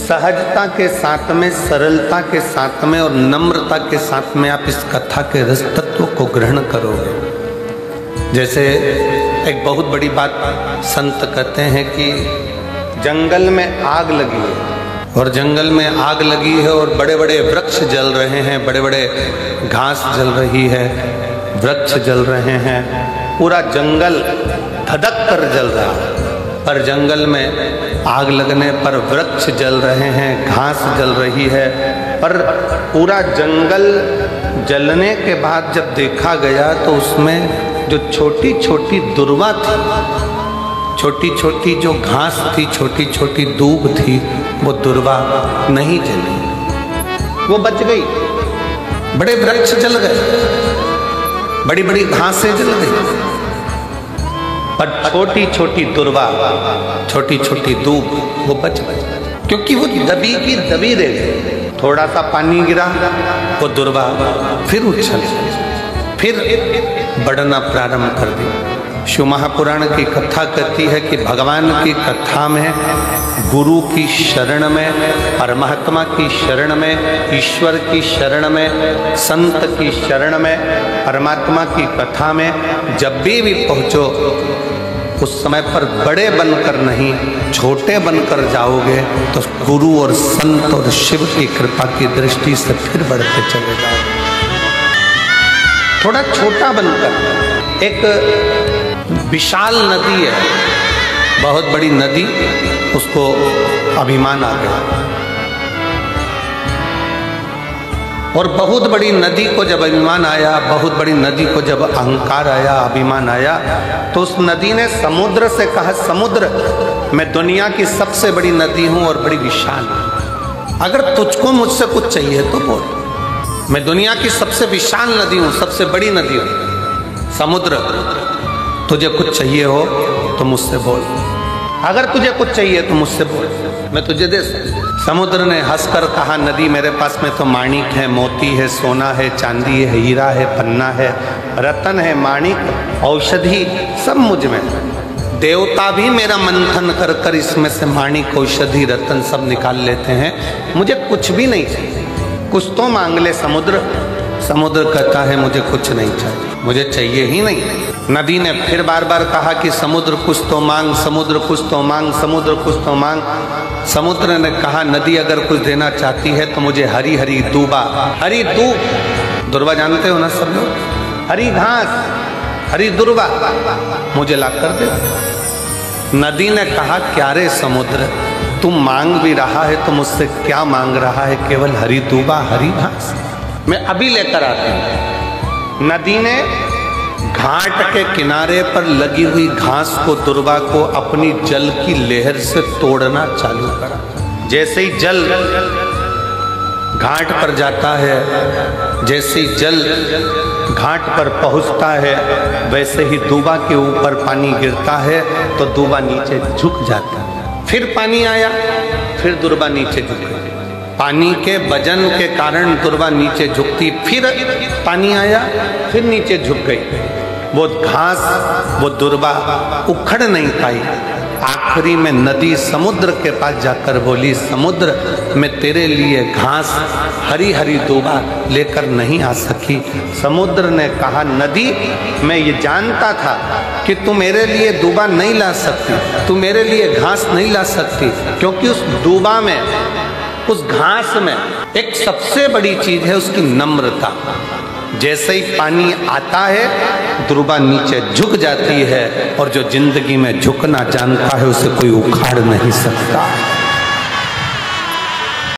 सहजता के साथ में, सरलता के साथ में और नम्रता के साथ में आप इस कथा के रस तत्व को ग्रहण करोगे। जैसे एक बहुत बड़ी बात संत कहते हैं कि जंगल में आग लगी है और जंगल में आग लगी है और बड़े बड़े वृक्ष जल रहे हैं, बड़े बड़े घास जल रही है, वृक्ष जल रहे हैं, पूरा जंगल धधक कर जल रहा है। पर जंगल में आग लगने पर वृक्ष जल रहे हैं, घास जल रही है, पर पूरा जंगल जलने के बाद जब देखा गया तो उसमें जो छोटी छोटी दुर्वा थी, छोटी छोटी जो घास थी, छोटी छोटी दूब थी, वो दुर्वा नहीं जली, वो बच गई। बड़े वृक्ष जल गए, बड़ी बड़ी घासें जल गई, पर छोटी छोटी दुर्वा, छोटी छोटी दूब वो बच गई, क्योंकि वो दबी की दबी रह गई। थोड़ा सा पानी गिरा, वो दुर्वा फिर उछल, फिर बढ़ना प्रारंभ कर दी। शिव महापुराण की कथा कहती है कि भगवान की कथा में, गुरु की शरण में, परमात्मा की शरण में, ईश्वर की शरण में, संत की शरण में, परमात्मा की कथा में जब भी पहुँचो उस समय पर बड़े बनकर नहीं, छोटे बनकर जाओगे तो गुरु और संत और शिव की कृपा की दृष्टि से फिर बढ़ते चले जाओगे। थोड़ा छोटा बनकर, एक विशाल नदी है, बहुत बड़ी नदी, उसको अभिमान आ गया और बहुत बड़ी नदी को जब अभिमान आया, बहुत बड़ी नदी को जब अहंकार आया, अभिमान आया, तो उस नदी ने समुद्र से कहा, समुद्र मैं दुनिया की सबसे बड़ी नदी हूं और बड़ी विशाल हूं, अगर तुझको मुझसे कुछ चाहिए तो बोल, मैं दुनिया की सबसे विशाल नदी हूं, सबसे बड़ी नदी हूं। समुद्र, तुझे कुछ चाहिए हो तो मुझसे बोल, अगर तुझे कुछ चाहिए तो मुझसे बोल, मैं तुझे दे सकता। समुद्र ने हंसकर कहा, नदी मेरे पास में तो माणिक है, मोती है, सोना है, चांदी है, हीरा है, पन्ना है, रतन है, माणिक, औषधि सब मुझ में। देवता भी मेरा मंथन कर कर इसमें से माणिक, औषधि, रतन सब निकाल लेते हैं, मुझे कुछ भी नहीं चाहिए, कुछ तो मांग ले समुद्र। समुद्र कहता है मुझे कुछ नहीं चाहिए, मुझे चाहिए ही नहीं। नदी ने फिर बार बार कहा कि समुद्र कुछ तो मांग, समुद्र कुछ तो मांग, समुद्र कुछ तो मांग। समुद्र ने कहा, नदी अगर कुछ देना चाहती है तो मुझे हरी हरी दूबा, हरी दूब, दुर्वा जानते हो ना सब लोग, हरी घास, हरी दुर्वा मुझे ला कर दे। नदी ने कहा, क्या रे समुद्र, तुम मांग भी रहा है तो मुझसे क्या मांग रहा है, केवल हरी दूबा, हरी घास, मैं अभी लेकर आती हूं। नदी ने घाट के किनारे पर लगी हुई घास को, दुर्वा को अपनी जल की लहर से तोड़ना चालू करा। जैसे ही जल घाट पर जाता है, जैसे ही जल घाट पर पहुंचता है, वैसे ही दूबा के ऊपर पानी गिरता है तो दूबा नीचे झुक जाता है। फिर पानी आया, फिर दुर्वा नीचे झुक गई, पानी के वजन के कारण दुर्वा नीचे झुकती, फिर पानी आया, फिर नीचे झुक गई। वो घास, वो दुर्वा उखड़ नहीं पाई। आखिरी में नदी समुद्र के पास जाकर बोली, समुद्र मैं तेरे लिए घास, हरी हरी दूबा लेकर नहीं आ सकी। समुद्र ने कहा, नदी मैं ये जानता था कि तू मेरे लिए दूबा नहीं ला सकती, तू मेरे लिए घास नहीं ला सकती, क्योंकि उस दूबा में, उस घास में एक सबसे बड़ी चीज है उसकी नम्रता। जैसे ही पानी आता है, दुर्वा नीचे झुक जाती है, और जो जिंदगी में झुकना जानता है उसे कोई उखाड़ नहीं सकता।